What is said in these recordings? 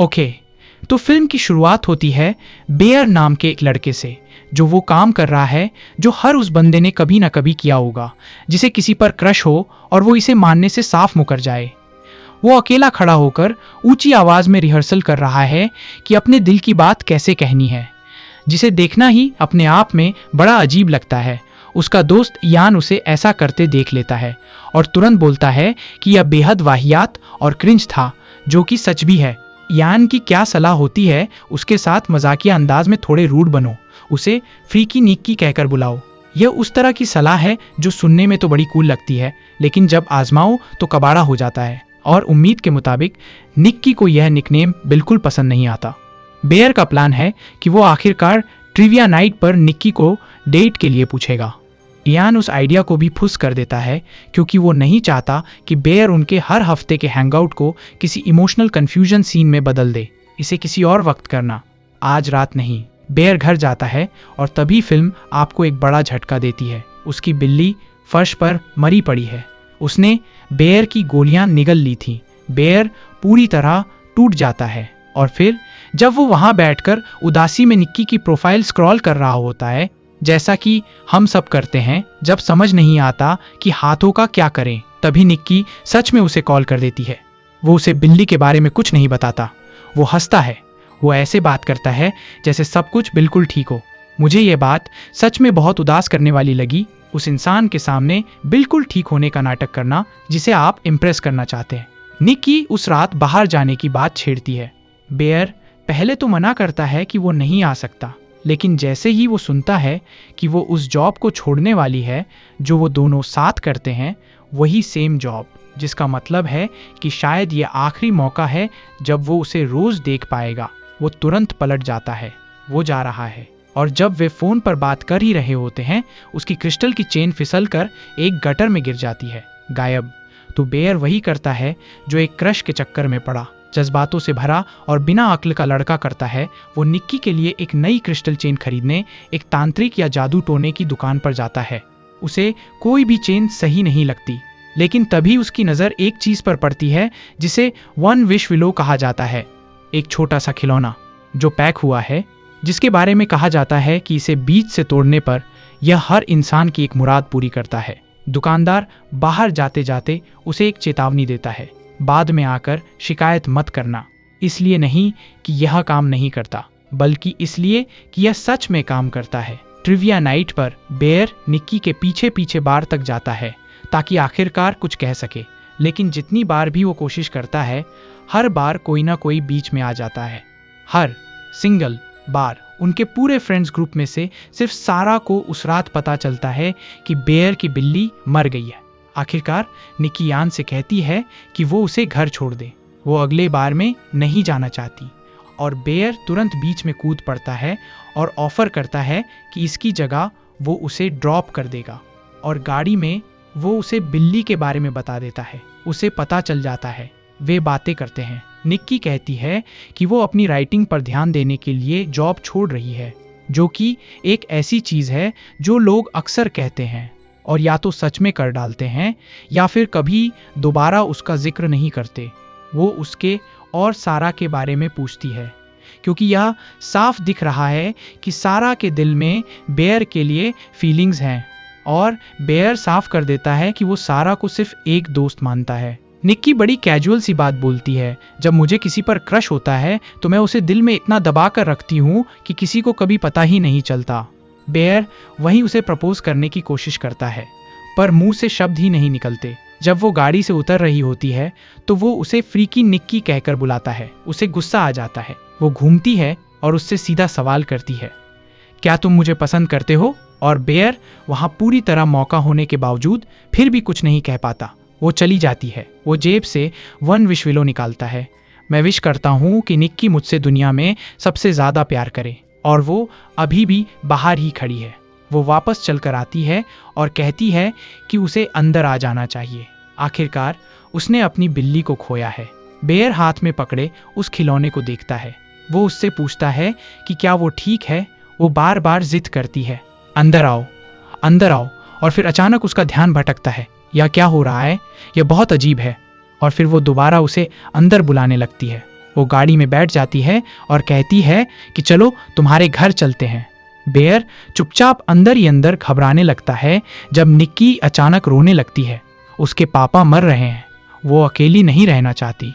Okay, तो film की शुरुआत होती है बेयर नाम के एक लड़के से, जो वो काम कर रहा है जो हर उस बंदे ने कभी ना कभी किया होगा, जिसे किसी पर क्रश हो और वो इसे मानने से साफ मुकर जाए। वो अकेला खड़ा होकर ऊंची आवाज में रिहर्सल कर रहा है कि अपने दिल की बात कैसे कहनी है, जिसे देखना ही अपने आप में बड़ा अजीब लगता है। उसका दोस्त यान उसे ऐसा करते देख लेता है और तुरंत बोलता है कि यह बेहद वाहियात और क्रिंज था, जो कि सच भी है। यान की क्या सलाह होती है, उसके साथ मजाकिया अंदाज में थोड़े रूड बनो, उसे फ्रीकी निक्की कहकर बुलाओ। यह उस तरह की सलाह है जो सुनने में तो बड़ी कूल लगती है, लेकिन जब आजमाओ तो कबाड़ा हो जाता है। और उम्मीद के मुताबिक निक्की को यह निकनेम बिल्कुल पसंद नहीं आता। बेयर का प्लान है कि वो आखिरकार ट्रिविया नाइट पर निक्की को डेट के लिए पूछेगा। यान उस आइडिया को भी फुस कर देता है, क्योंकि वो नहीं चाहता कि बेयर उनके हर हफ्ते के हैंगआउट को किसी इमोशनल कंफ्यूजन सीन में बदल दे। इसे किसी और वक्त करना, आज रात नहीं। बेयर घर जाता है और तभी फिल्म आपको एक बड़ा झटका देती है। उसकी बिल्ली फर्श पर मरी पड़ी है। उसने बेयर की गोलियां निगल ली थी। बेयर पूरी तरह टूट जाता है और फिर जब वो वहां बैठकर उदासी में निक्की की प्रोफाइल स्क्रॉल कर रहा होता है, जैसा कि हम सब करते हैं जब समझ नहीं आता कि हाथों का क्या करें, तभी निक्की सच में उसे कॉल कर देती है। वो उसे बिल्ली के बारे में कुछ नहीं बताता। वो हंसता है। वो ऐसे बात करता है जैसे सब कुछ बिल्कुल ठीक हो। मुझे ये बात सच में बहुत उदास करने वाली लगी, उस इंसान के सामने बिल्कुल ठीक होने का नाटक करना जिसे आप इम्प्रेस करना चाहते हैं। निक्की उस रात बाहर जाने की बात छेड़ती है। बेयर पहले तो मना करता है कि वो नहीं आ सकता, लेकिन जैसे ही वो सुनता है कि वो उस जॉब को छोड़ने वाली है जो वो दोनों साथ करते हैं, वही सेम जॉब, जिसका मतलब है कि शायद ये आखिरी मौका है जब वो उसे रोज देख पाएगा, वो तुरंत पलट जाता है। वो जा रहा है और जब वे फोन पर बात कर ही रहे होते हैं, उसकी क्रिस्टल की चेन फिसलकर एक गटर में गिर जाती है, गायब। तो बेयर वही करता है जो एक क्रश के चक्कर में पड़ा, जज्बातों से भरा और बिना अक्ल का लड़का करता है। वो निक्की के लिए एक नई क्रिस्टल चेन खरीदने एक तांत्रिक या जादू टोने की दुकान पर जाता है। उसे कोई भी चेन सही नहीं लगती, लेकिन तभी उसकी नजर एक चीज पर पड़ती है जिसे वन विश विलो कहा जाता है, एक छोटा सा खिलौना जो पैक हुआ है, जिसके बारे में कहा जाता है कि इसे बीच से तोड़ने पर यह हर इंसान की एक मुराद पूरी करता है। दुकानदार बाहर जाते जाते उसे एक चेतावनी देता है, बाद में आकर शिकायत मत करना। इसलिए नहीं कि यह काम नहीं करता, बल्कि इसलिए कि यह सच में काम करता है। ट्रिविया नाइट पर बेयर निक्की के पीछे पीछे बार तक जाता है ताकि आखिरकार कुछ कह सके, लेकिन जितनी बार भी वो कोशिश करता है, हर बार कोई ना कोई बीच में आ जाता है। हर सिंगल बार उनके पूरे फ्रेंड्स ग्रुप में से सिर्फ सारा को उस रात पता चलता है कि बेयर की बिल्ली मर गई है। आखिरकार निक्की यान से कहती है कि वो उसे घर छोड़ दे, वो अगले बार में नहीं जाना चाहती, और बेयर तुरंत बीच में कूद पड़ता है और ऑफर करता है कि इसकी जगह वो उसे ड्रॉप कर देगा, और गाड़ी में वो उसे बिल्ली के बारे में बता देता है। उसे पता चल जाता है। वे बातें करते हैं। निक्की कहती है कि वो अपनी राइटिंग पर ध्यान देने के लिए जॉब छोड़ रही है, जो कि एक ऐसी चीज है जो लोग अक्सर कहते हैं और या तो सच में कर डालते हैं या फिर कभी दोबारा उसका जिक्र नहीं करते। वो उसके और सारा के बारे में पूछती है, क्योंकि यह साफ दिख रहा है कि सारा के दिल में बेयर के लिए फीलिंग्स हैं, और बेयर साफ कर देता है कि वो सारा को सिर्फ एक दोस्त मानता है। निक्की बड़ी कैजुअल सी बात बोलती है, जब मुझे किसी पर क्रश होता है तो मैं उसे दिल में इतना दबा कर रखती हूँ कि किसी को कभी पता ही नहीं चलता। बेयर वहीं उसे प्रपोज करने की कोशिश करता है, पर मुंह से शब्द ही नहीं निकलते। जब वो गाड़ी से उतर रही होती है तो वो उसे फ्रीकी निक्की कहकर बुलाता है। उसे गुस्सा आ जाता है। वो घूमती है और उससे सीधा सवाल करती है, क्या तुम मुझे पसंद करते हो? और बेयर वहां पूरी तरह मौका होने के बावजूद फिर भी कुछ नहीं कह पाता। वो चली जाती है। वो जेब से वन विश विलो निकालता है। मैं विश करता हूँ कि निक्की मुझसे दुनिया में सबसे ज्यादा प्यार करे। और वो अभी भी बाहर ही खड़ी है। वो वापस चलकर आती है और कहती है कि उसे अंदर आ जाना चाहिए। आखिरकार उसने अपनी बिल्ली को खोया है। बेयर हाथ में पकड़े उस खिलौने को देखता है। वो उससे पूछता है कि क्या वो ठीक है। वो बार बार जिद करती है, अंदर आओ, अंदर आओ। और फिर अचानक उसका ध्यान भटकता है। यह क्या हो रहा है? यह बहुत अजीब है। और फिर वो दोबारा उसे अंदर बुलाने लगती है। वो गाड़ी में बैठ जाती है और कहती है कि चलो तुम्हारे घर चलते हैं। बेयर चुपचाप अंदर ही अंदर घबराने लगता है जब निक्की अचानक रोने लगती है। उसके पापा मर रहे हैं, वो अकेली नहीं रहना चाहती।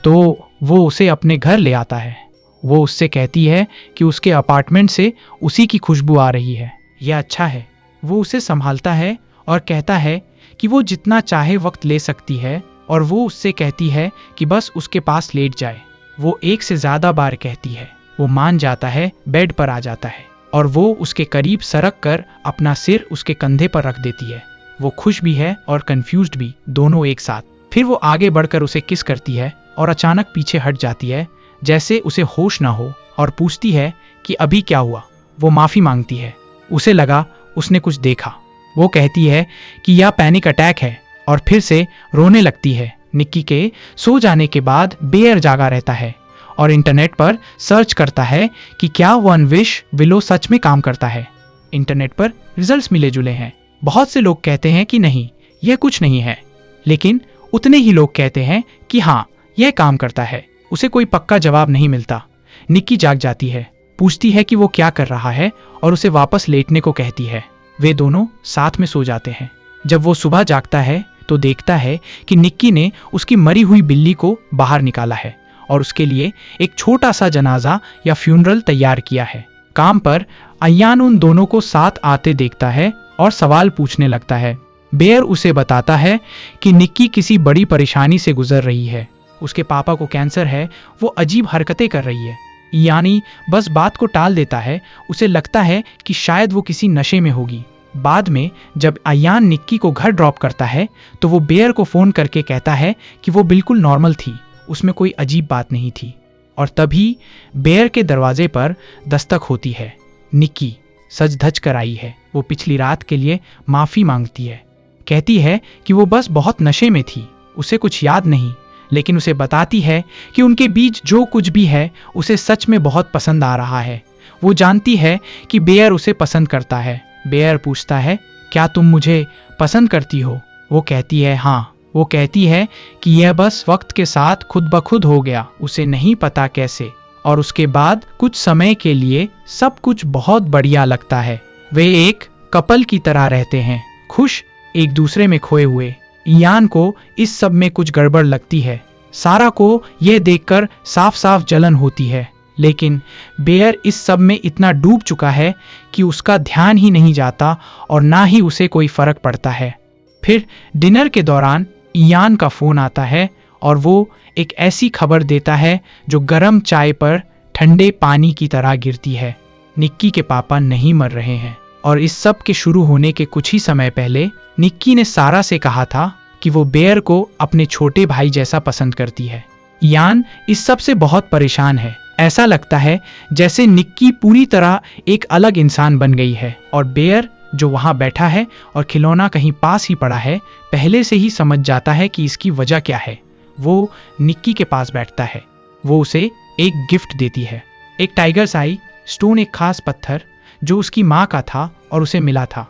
तो वो उसे अपने घर ले आता है। वो उससे कहती है कि उसके अपार्टमेंट से उसी की खुशबू आ रही है, यह अच्छा है। वो उसे संभालता है और कहता है कि वो जितना चाहे वक्त ले सकती है, और वो उससे कहती है कि बस उसके पास लेट जाए। वो एक से ज्यादा बार कहती है। वो मान जाता है, बेड पर आ जाता है और वो उसके करीब सरक कर अपना सिर उसके कंधे पर रख देती है। वो खुश भी है और कंफ्यूज्ड भी, दोनों एक साथ। फिर वो आगे बढ़कर उसे किस करती है और अचानक पीछे हट जाती है, जैसे उसे होश ना हो, और पूछती है कि अभी क्या हुआ। वो माफी मांगती है। उसे लगा उसने कुछ देखा। वो कहती है कि यह पैनिक अटैक है और फिर से रोने लगती है। निक्की के सो जाने के बाद बेयर जागा रहता है और इंटरनेट पर सर्च करता है कि क्या वन विश विलो सच में काम करता है। इंटरनेट पर रिजल्ट्स मिले जुले हैं। बहुत से लोग कहते हैं कि नहीं, यह कुछ नहीं है, लेकिन उतने ही लोग कहते हैं कि हाँ, यह काम करता है। उसे कोई पक्का जवाब नहीं मिलता। निक्की जाग जाती है, पूछती है कि वो क्या कर रहा है और उसे वापस लेटने को कहती है। वे दोनों साथ में सो जाते हैं। जब वो सुबह जागता है तो देखता है कि निक्की ने उसकी मरी हुई बिल्ली को बाहर निकाला है और उसके लिए एक छोटा सा जनाजा या फ्यूनरल तैयार किया है। काम पर अयान उन दोनों को साथ आते देखता है और सवाल पूछने लगता है। बेयर उसे बताता है कि निक्की किसी बड़ी परेशानी से गुजर रही है। उसके पापा को कैंसर है, वो अजीब हरकतें कर रही है। यानी बस बात को टाल देता है। उसे लगता है कि शायद वो किसी नशे में होगी। बाद में जब अयान निक्की को घर ड्रॉप करता है तो वो बेयर को फोन करके कहता है कि वो बिल्कुल नॉर्मल थी, उसमें कोई अजीब बात नहीं थी। और तभी बेयर के दरवाजे पर दस्तक होती है। निक्की सज धज कर आई है। वो पिछली रात के लिए माफी मांगती है। कहती है कि वो बस बहुत नशे में थी, उसे कुछ याद नहीं, लेकिन उसे बताती है कि उनके बीच जो कुछ भी है उसे सच में बहुत पसंद आ रहा है। वो जानती है कि बेयर उसे पसंद करता है। बेयर पूछता है, क्या तुम मुझे पसंद करती हो? वो कहती है हाँ। वो कहती है कि यह बस वक्त के साथ खुद ब खुद हो गया, उसे नहीं पता कैसे। और उसके बाद कुछ समय के लिए सब कुछ बहुत बढ़िया लगता है। वे एक कपल की तरह रहते हैं, खुश, एक दूसरे में खोए हुए। इयान को इस सब में कुछ गड़बड़ लगती है। सारा को यह देखकर साफ साफ जलन होती है, लेकिन बेयर इस सब में इतना डूब चुका है कि उसका ध्यान ही नहीं जाता और ना ही उसे कोई फर्क पड़ता है। फिर डिनर के दौरान इयान का फोन आता है और वो एक ऐसी खबर देता है जो गर्म चाय पर ठंडे पानी की तरह गिरती है। निक्की के पापा नहीं मर रहे हैं। और इस सब के शुरू होने के कुछ ही समय पहले निक्की ने सारा से कहा था कि वो बेयर को अपने छोटे भाई जैसा पसंद करती है। इयान इस सब से बहुत परेशान है। ऐसा लगता है जैसे निक्की पूरी तरह एक अलग इंसान बन गई है और बेयर जो वहां बैठा है और खिलौना कहीं पास ही पड़ा है, पहले से ही समझ जाता है कि इसकी वजह क्या है। वो निक्की के पास बैठता है। वो उसे एक गिफ्ट देती है, एक टाइगर्स आई स्टोन, एक खास पत्थर जो उसकी माँ का था और उसे मिला था।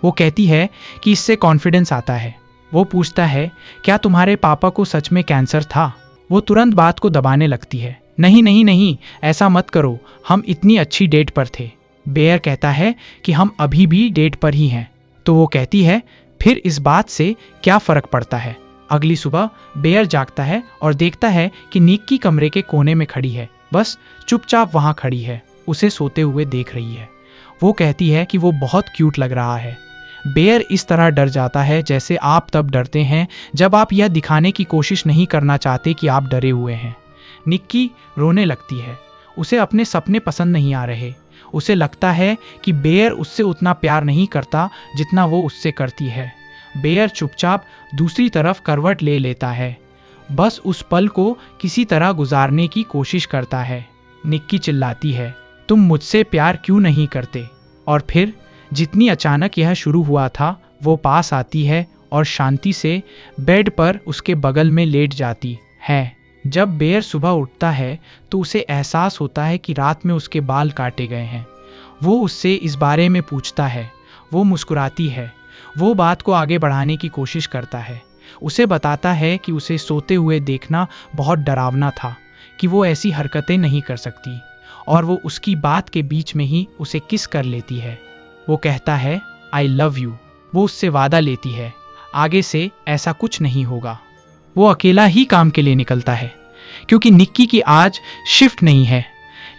वो कहती है कि इससे कॉन्फिडेंस आता है। वो पूछता है, क्या तुम्हारे पापा को सच में कैंसर था? वो तुरंत बात को दबाने लगती है। नहीं नहीं नहीं, ऐसा मत करो, हम इतनी अच्छी डेट पर थे। बेयर कहता है कि हम अभी भी डेट पर ही हैं। तो वो कहती है, फिर इस बात से क्या फर्क पड़ता है। अगली सुबह बेयर जागता है और देखता है कि निक्की कमरे के कोने में खड़ी है, बस चुपचाप वहां खड़ी है, उसे सोते हुए देख रही है। वो कहती है कि वो बहुत क्यूट लग रहा है। बेयर इस तरह डर जाता है जैसे आप तब डरते हैं जब आप यह दिखाने की कोशिश नहीं करना चाहते कि आप डरे हुए हैं। निक्की रोने लगती है। उसे अपने सपने पसंद नहीं आ रहे। उसे लगता है कि बेयर उससे उतना प्यार नहीं करता जितना वो उससे करती है। बेयर चुपचाप दूसरी तरफ करवट ले लेता है, बस उस पल को किसी तरह गुजारने की कोशिश करता है। निक्की चिल्लाती है, तुम मुझसे प्यार क्यों नहीं करते? और फिर जितनी अचानक यह शुरू हुआ था, वो पास आती है और शांति से बेड पर उसके बगल में लेट जाती है। जब बेयर सुबह उठता है तो उसे एहसास होता है कि रात में उसके बाल काटे गए हैं। वो उससे इस बारे में पूछता है। वो मुस्कुराती है। वो बात को आगे बढ़ाने की कोशिश करता है। उसे बताता है कि उसे सोते हुए देखना बहुत डरावना था, कि वो ऐसी हरकतें नहीं कर सकती और वो उसकी बात के बीच में ही उसे किस कर लेती है। वो कहता है आई लव यू। वो उससे वादा लेती है आगे से ऐसा कुछ नहीं होगा। वो अकेला ही काम के लिए निकलता है क्योंकि निक्की की आज शिफ्ट नहीं है।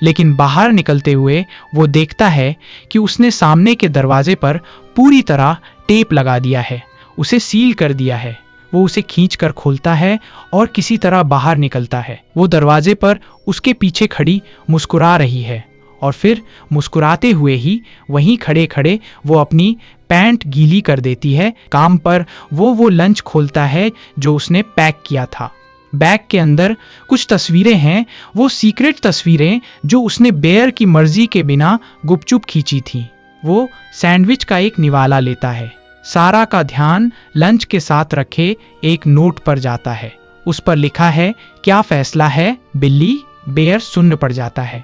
लेकिन बाहर निकलते हुए वो देखता है कि उसने सामने के दरवाजे पर पूरी तरह टेप लगा दिया है, उसे सील कर दिया है। वो उसे खींचकर खोलता है और किसी तरह बाहर निकलता है। वो दरवाजे पर उसके पीछे खड़ी मुस्कुरा रही है और फिर मुस्कुराते हुए ही वहीं खड़े खड़े वो अपनी पैंट गीली कर देती है। काम पर वो लंच खोलता है जो उसने पैक किया था। बैग के अंदर कुछ तस्वीरें हैं, वो सीक्रेट तस्वीरें जो उसने बेयर की मर्जी के बिना गुपचुप खींची थी। वो सैंडविच का एक निवाला लेता है। सारा का ध्यान लंच के साथ रखे एक नोट पर जाता है। उस पर लिखा है क्या फैसला है बिल्ली। बेयर सुन्न पड़ जाता है।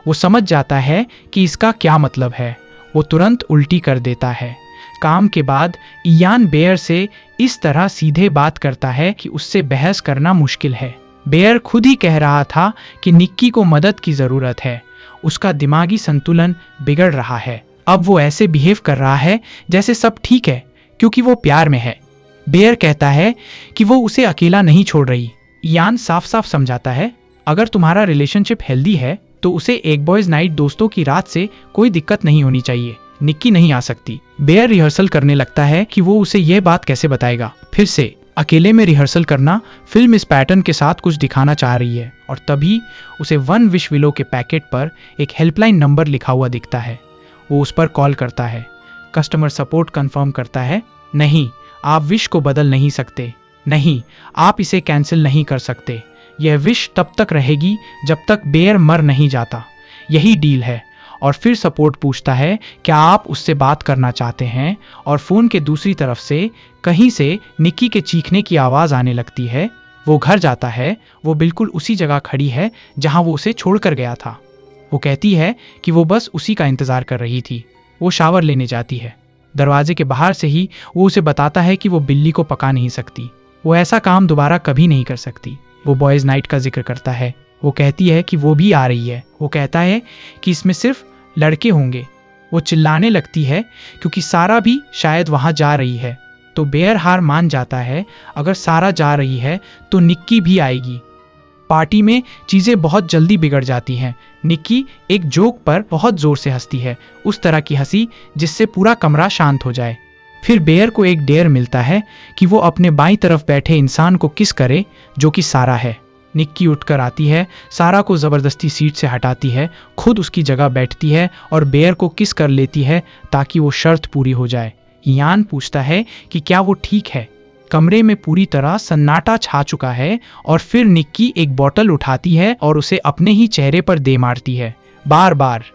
वो समझ जाता है कि इसका क्या मतलब है। वो तुरंत उल्टी कर देता है। काम के बाद इयान बेयर से इस तरह सीधे बात करता है कि उससे बहस करना मुश्किल है। बेयर खुद ही कह रहा था कि निक्की को मदद की जरूरत है, उसका दिमागी संतुलन बिगड़ रहा है। अब वो ऐसे बिहेव कर रहा है जैसे सब ठीक है क्योंकि वो प्यार में है। बेयर कहता है कि वो उसे अकेला नहीं छोड़ रही। इयान साफ साफ समझाता है अगर तुम्हारा रिलेशनशिप हेल्दी है तो उसे एक बॉयज नाइट दोस्तों की रात से कोई दिक्कत नहीं होनी चाहिए। निक्की नहीं आ सकती। बेयर रिहर्सल करने लगता है कि वो उसे यह बात कैसे बताएगा। फिर से अकेले में रिहर्सल करना। फिल्म इस पैटर्न के साथ कुछ दिखाना चाह रही है और तभी उसे वन विश विलो के पैकेट पर एक हेल्पलाइन नंबर लिखा हुआ दिखता है। वो उस पर कॉल करता है। कस्टमर सपोर्ट कंफर्म करता है नहीं, आप विश को बदल नहीं सकते। नहीं, आप इसे कैंसिल नहीं कर सकते। यह विश तब तक रहेगी जब तक बेयर मर नहीं जाता। यही डील है। और फिर सपोर्ट पूछता है क्या आप उससे बात करना चाहते हैं और फोन के दूसरी तरफ से कहीं से निक्की के चीखने की आवाज आने लगती है। वो घर जाता है। वो बिल्कुल उसी जगह खड़ी है जहां वो उसे छोड़कर गया था। वो कहती है कि वो बस उसी का इंतजार कर रही थी। वो शावर लेने जाती है। दरवाजे के बाहर से ही वो उसे बताता है कि वो बिल्ली को पका नहीं सकती। वो ऐसा काम दोबारा कभी नहीं कर सकती। वो बॉयज नाइट का जिक्र करता है। वो कहती है कि वो भी आ रही है। वो कहता है कि इसमें सिर्फ लड़के होंगे। वो चिल्लाने लगती है क्योंकि सारा भी शायद वहां जा रही है। तो बेयर हार मान जाता है। अगर सारा जा रही है तो निक्की भी आएगी। पार्टी में चीजें बहुत जल्दी बिगड़ जाती हैं। निक्की एक जोक पर बहुत जोर से हंसती है, उस तरह की हंसी जिससे पूरा कमरा शांत हो जाए। फिर बेयर को एक डेयर मिलता है कि वो अपने बाईं तरफ बैठे इंसान को किस करे जो कि सारा है। निक्की उठकर आती है, सारा को जबरदस्ती सीट से हटाती है, खुद उसकी जगह बैठती है और बेयर को किस कर लेती है ताकि वो शर्त पूरी हो जाए। इयान पूछता है कि क्या वो ठीक है। कमरे में पूरी तरह सन्नाटा छा चुका है और फिर निक्की एक बोतल उठाती है और उसे अपने ही चेहरे पर दे मारती है बार बार।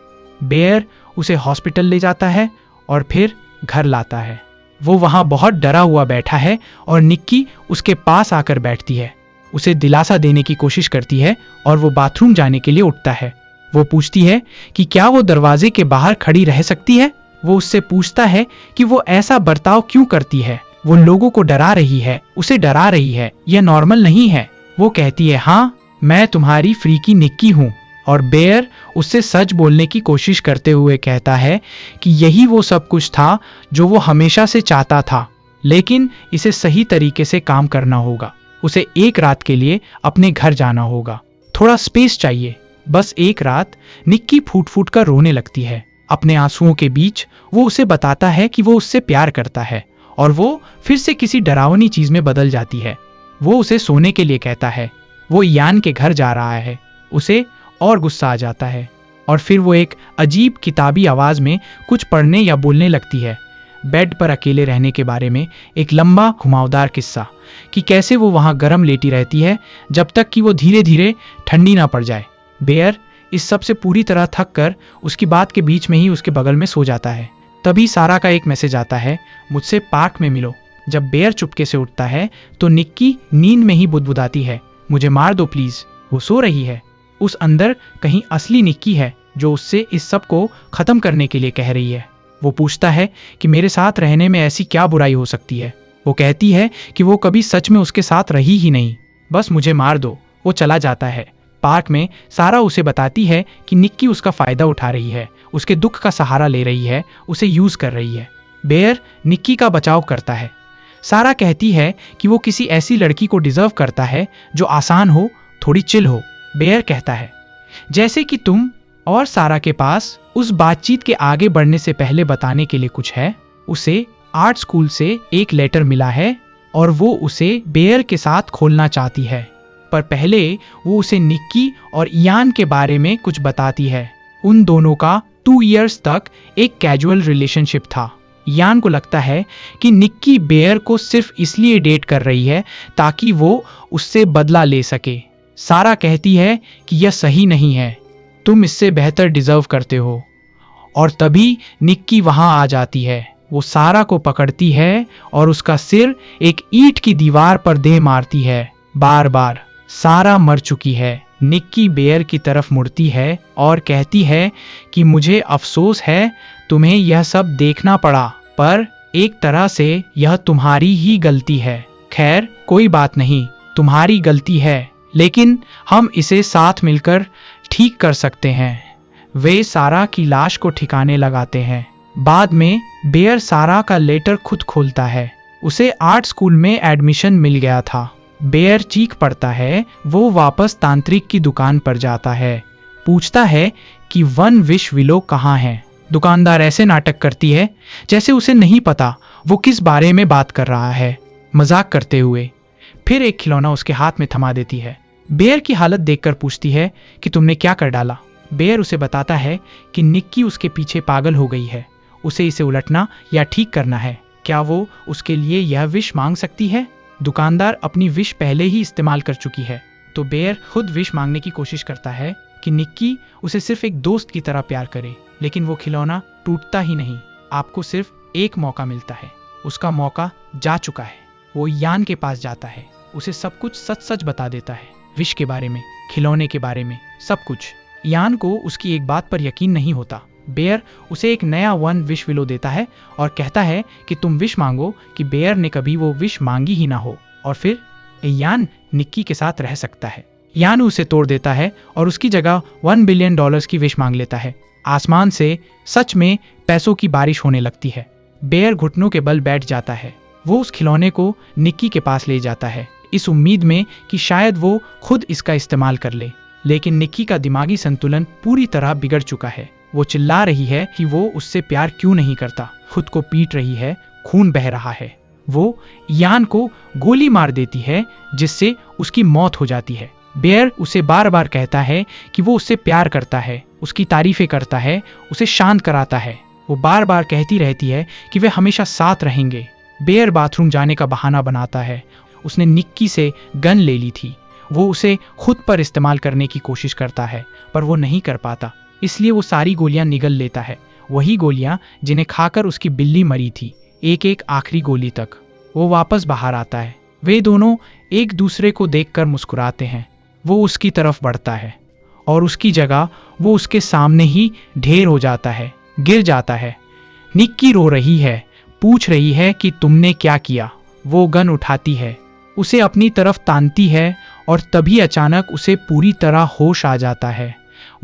बेयर उसे हॉस्पिटल ले जाता है और फिर घर लाता है। वो वहां बहुत डरा हुआ बैठा है और निक्की उसके पास आकर बैठती है, उसे दिलासा देने की कोशिश करती है और वो बाथरूम जाने के लिए उठता है। वो पूछती है कि क्या वो दरवाजे के बाहर खड़ी रह सकती है। वो उससे पूछता है कि वो ऐसा बर्ताव क्यों करती है। वो लोगों को डरा रही है, उसे डरा रही है, यह नॉर्मल नहीं है। वो कहती है हाँ, मैं तुम्हारी फ्रीकी निक्की हूं। और बेयर उससे सच बोलने की कोशिश करते हुए कहता है कि यही वो सब कुछ था जो वो हमेशा से चाहता था, लेकिन इसे सही तरीके से काम करना होगा। उसे एक रात के लिए अपने घर जाना होगा, थोड़ा स्पेस चाहिए, बस एक रात। निक्की फूट फूट कर रोने लगती है। अपने आंसुओं के बीच वो उसे बताता है कि वो उससे प्यार करता है और वो फिर से किसी डरावनी चीज में बदल जाती है। वो उसे सोने के लिए कहता है। वो इयान के घर जा रहा है। उसे और गुस्सा आ जाता है और फिर वो एक अजीब किताबी आवाज में कुछ पढ़ने या बोलने लगती है। बेड पर अकेले रहने के बारे में एक लंबा घुमावदार किस्सा कि कैसे वो वहां गर्म लेटी रहती है जब तक कि वो धीरे धीरे ठंडी ना पड़ जाए। बेयर इस सब से पूरी तरह थक कर उसकी बात के बीच में ही उसके बगल में सो जाता है। तभी सारा का एक मैसेज आता है, मुझसे पार्क में मिलो। जब बेयर चुपके से उठता है तो निक्की नींद में ही बुदबुदाती है, मुझे मार दो प्लीज। वो सो रही है। उस अंदर कहीं असली निक्की है जो उससे इस सब को खत्म करने के लिए कह रही है। वो पूछता है कि मेरे साथ रहने में ऐसी क्या बुराई हो सकती है। वो कहती है कि वो कभी सच में उसके साथ रही ही नहीं, बस मुझे मार दो। वो चला जाता है। पार्क में सारा उसे बताती है कि निक्की उसका फायदा उठा रही है, उसके दुख का सहारा ले रही है, उसे यूज कर रही है। बेयर निक्की का बचाव करता है। सारा कहती है कि वो किसी ऐसी लड़की को डिजर्व करता है जो आसान हो, थोड़ी चिल हो। बेयर कहता है, जैसे कि तुम। और सारा के पास उस बातचीत के आगे बढ़ने से पहले बताने के लिए कुछ है। उसे आर्ट स्कूल से एक लेटर मिला है और वो उसे बेयर के साथ खोलना चाहती है, पर पहले वो उसे निक्की और इयान के बारे में कुछ बताती है। उन दोनों का 2 इयर्स तक एक कैजुअल रिलेशनशिप था। इयान को लगता है कि निक्की बेयर को सिर्फ इसलिए डेट कर रही है ताकि वो उससे बदला ले सके। सारा कहती है कि यह सही नहीं है, तुम इससे बेहतर डिजर्व करते हो। और तभी निक्की वहां आ जाती है। वो सारा को पकड़ती है और उसका सिर एक ईंट की दीवार पर दे मारती है बार बार। सारा मर चुकी है। निक्की बेयर की तरफ मुड़ती है और कहती है कि मुझे अफसोस है तुम्हें यह सब देखना पड़ा, पर एक तरह से यह तुम्हारी ही गलती है। खैर कोई बात नहीं, तुम्हारी गलती है, लेकिन हम इसे साथ मिलकर ठीक कर सकते हैं। वे सारा की लाश को ठिकाने लगाते हैं। बाद में बेयर सारा का लेटर खुद खोलता है। उसे आर्ट स्कूल में एडमिशन मिल गया था। बेयर चीख पड़ता है। वो वापस तांत्रिक की दुकान पर जाता है, पूछता है कि 1 विश विलो कहाँ है। दुकानदार ऐसे नाटक करती है जैसे उसे नहीं पता वो किस बारे में बात कर रहा है, मजाक करते हुए। फिर एक खिलौना उसके हाथ में थमा देती है। बेयर की हालत देखकर पूछती है कि तुमने क्या कर डाला। बेयर उसे बताता है कि निक्की उसके पीछे पागल हो गई है, उसे इसे उलटना या ठीक करना है। क्या वो उसके लिए यह विश मांग सकती है? दुकानदार अपनी विश पहले ही इस्तेमाल कर चुकी है, तो बेयर खुद विश मांगने की कोशिश करता है कि निक्की उसे सिर्फ एक दोस्त की तरह प्यार करे। लेकिन वो खिलौना टूटता ही नहीं। आपको सिर्फ एक मौका मिलता है। उसका मौका जा चुका है। वो इयान के पास जाता है, उसे सब कुछ सच सच बता देता है, विश के बारे में, खिलौने के बारे में, सब कुछ। इयान को उसकी एक बात पर यकीन नहीं होता। बेयर उसे एक नया 1 विश विलो देता है और कहता है कि तुम विश मांगो कि बेयर ने कभी वो विश मांगी ही ना हो, और फिर इयान निक्की के साथ रह सकता है। इयान उसे तोड़ देता है और उसकी जगह $1 बिलियन की विश मांग लेता है। आसमान से सच में पैसों की बारिश होने लगती है। बेयर घुटनों के बल बैठ जाता है। वो उस खिलौने को निक्की के पास ले जाता है, इस उम्मीद में कि शायद वो खुद इसका इस्तेमाल कर ले। लेकिन निक्की का दिमागी संतुलन पूरी तरह बिगड़ चुका है। वो चिल्ला रही है कि वो उससे प्यार क्यों नहीं करता, खुद को पीट रही है, खून बह रहा है। वो इयान को गोली मार देती है जिससे उसकी मौत हो जाती है। बेयर उसे बार बार कहता है कि वो उससे प्यार करता है, उसकी तारीफें करता है, उसे शांत कराता है। वो बार बार कहती रहती है कि वे हमेशा साथ रहेंगे। बेयर बाथरूम जाने का बहाना बनाता है। उसने निक्की से गन ले ली थी। वो उसे खुद पर इस्तेमाल करने की कोशिश करता है, पर वो नहीं कर पाता, इसलिए वो सारी गोलियां निगल लेता है, वही गोलियां जिन्हें खाकर उसकी बिल्ली मरी थी, एक एक आखिरी गोली तक। वो वापस बाहर आता है। वे दोनों एक दूसरे को देखकर मुस्कुराते हैं। वो उसकी तरफ बढ़ता है और उसकी जगह वो उसके सामने ही ढेर हो जाता है, गिर जाता है। निक्की रो रही है, पूछ रही है कि तुमने क्या किया। वो गन उठाती है, उसे अपनी तरफ तानती है और तभी अचानक उसे पूरी तरह होश आ जाता है।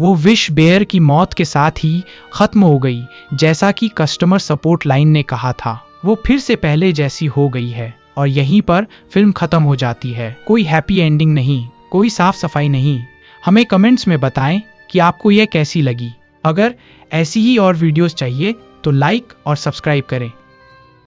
वो विश बेयर की मौत के साथ ही खत्म हो गई, जैसा कि कस्टमर सपोर्ट लाइन ने कहा था। वो फिर से पहले जैसी हो गई है और यहीं पर फिल्म खत्म हो जाती है। कोई हैप्पी एंडिंग नहीं, कोई साफ सफाई नहीं। हमें कमेंट्स में बताएं कि आपको यह कैसी लगी। अगर ऐसी ही और वीडियोस चाहिए तो लाइक और सब्सक्राइब करें।